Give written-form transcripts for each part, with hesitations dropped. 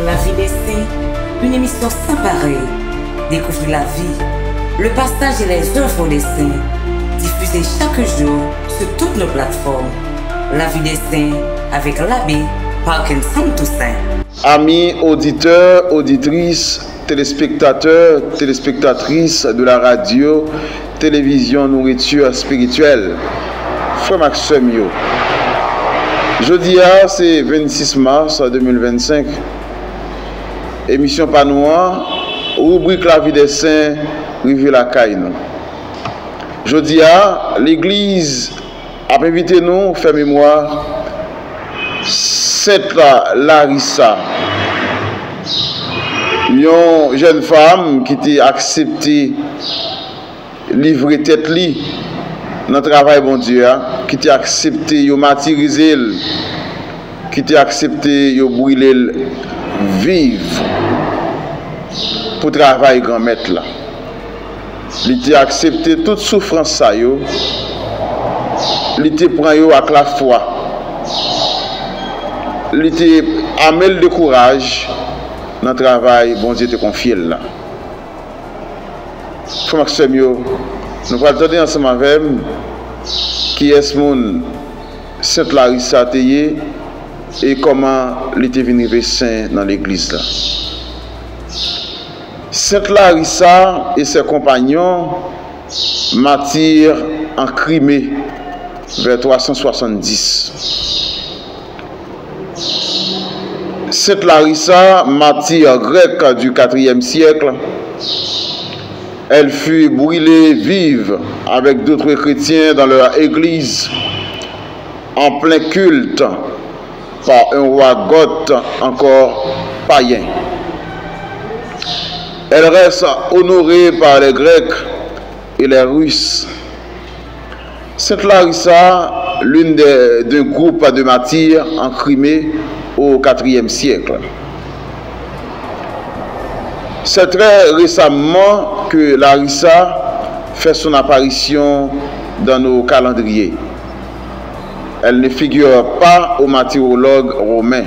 La vie des saints, une émission sans pareil. Découvrir la vie, le passage et les œuvres des saints, diffusée chaque jour sur toutes nos plateformes. La vie des saints avec l'abbé Parkinson Toussaint. Amis auditeurs, auditrices, téléspectateurs, téléspectatrices de la radio, télévision Nourriture Spirituelle, Frère Maxime Yo. Jeudi, c'est 26 mars 2025. Émission Panois, rubrique La vie des saints, Rivière la Caille. Jeudi, l'église a invité nous à faire mémoire Sainte Larissa, une jeune femme qui a accepté livrer tête li dans le travail bon Dieu, qui a accepté de martyriser, qui a accepté de brûler vivre pour travailler grand maître là. Il a accepté toute souffrance ça yo. Il prend yo avec la foi. Il amène le courage dans le travail bon Dieu te confie là. Frère Maxime yo, nous allons attendre ensemble avec qui est mon Sainte Larissa Teye et comment il était venu saint dans l'église là. Sainte Larissa et ses compagnons martyrs en Crimée vers 370. Sainte Larissa, martyr grec du IVe siècle, elle fut brûlée vive avec d'autres chrétiens dans leur église en plein culte par un roi goth encore païen. Elle reste honorée par les Grecs et les Russes. Sainte Larissa, l'une d'un groupe de martyrs en Crimée au IVe siècle. C'est très récemment que Larissa fait son apparition dans nos calendriers. Elle ne figure pas aux martyrologues romains,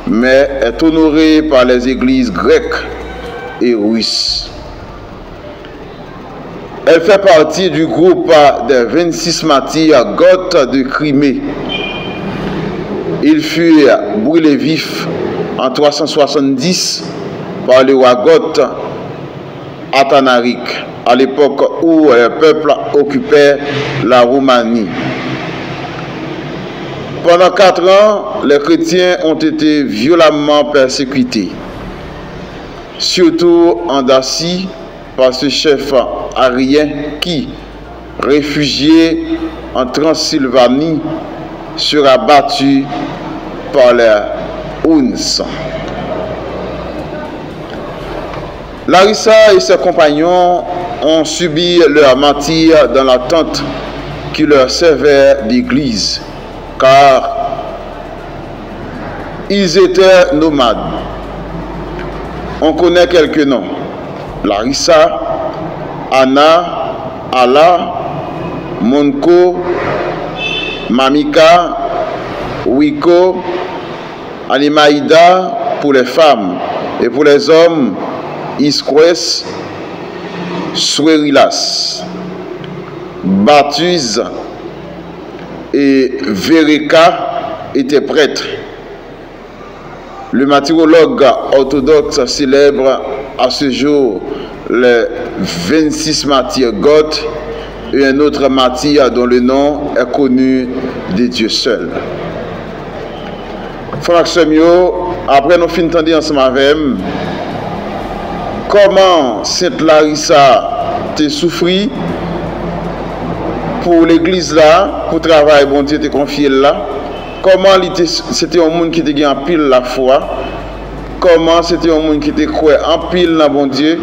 mais est honorée par les églises grecques et russes. Elle fait partie du groupe des 26 martyrs goths de Crimée. Ils furent brûlés vifs en 370 par le roi goth Athanaric, à l'époque où le peuple occupait la Roumanie. Pendant 4 ans, les chrétiens ont été violemment persécutés, surtout en Dacie par ce chef arien qui, réfugié en Transylvanie, sera battu par les Huns. Larissa et ses compagnons ont subi leur martyre dans la tente qui leur servait d'église, car ils étaient nomades. On connaît quelques noms: Larissa, Anna, Ala, Monko, Mamika, Wiko, Animaïda pour les femmes, et pour les hommes, Isquès, Suerilas, Bathus et Vereka étaient prêtres. Le martyrologue orthodoxe célèbre à ce jour les 26 martyrs goths et un autre martyr dont le nom est connu de Dieu seul. Frère Maxime Yo, après nous finissons d'entendre ensemble avec comment Sainte Larissa te souffri pour l'église là, pour le travail bon Dieu te confié là. Comment c'était un monde qui te gagne en pile la foi. Comment c'était un monde qui te croit en pile dans bon Dieu.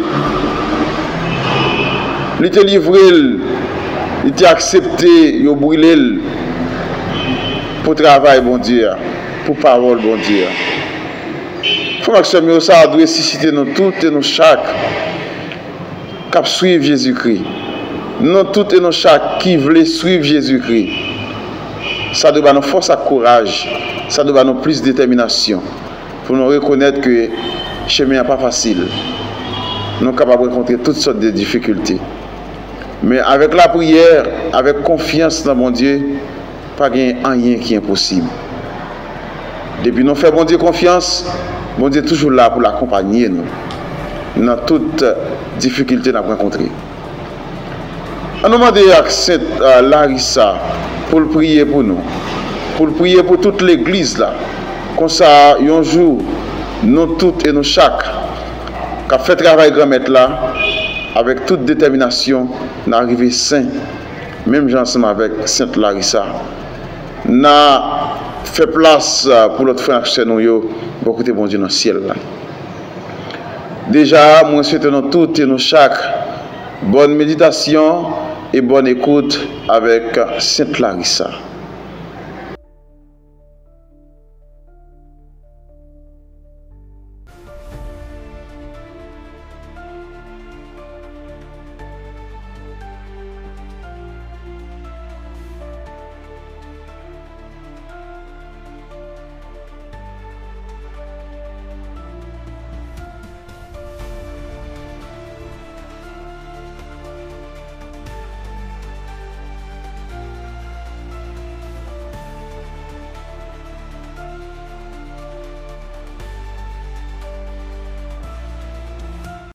Il te livré, il t'a accepté, il a brûlé pour travail bon Dieu, pour parole bon Dieu. Frère Maxime Yo, ça doit susciter nous toutes et nous chaque qui suivent Jésus-Christ. Nous toutes et nous chaque qui veulent suivre Jésus-Christ. Ça doit nous force à courage, ça doit nous plus de détermination. pour nous reconnaître que le chemin n'est pas facile. Nous sommes capables de rencontrer toutes sortes de difficultés. Mais avec la prière, avec confiance dans mon Dieu, pas rien qui est impossible. Depuis nous faisons mon Dieu confiance, mon Dieu est toujours là pour l'accompagner nous dans toutes difficultés que nous avons rencontrées. On nous demande à Sainte Larissa pour le prier pour nous, pour le prier pour toute l'église là. Comme ça, un jour, nous toutes et nous chaque, qui a fait travail grand maître là, avec toute détermination, d'arriver saint, même ensemble avec Sainte Larissa. Nous fait place pour notre frère chez nous, pour côté bon Dieu dans le ciel là. Déjà, moi souhaite nous toutes et nous chaque bonne méditation et bonne écoute avec Sainte Larissa.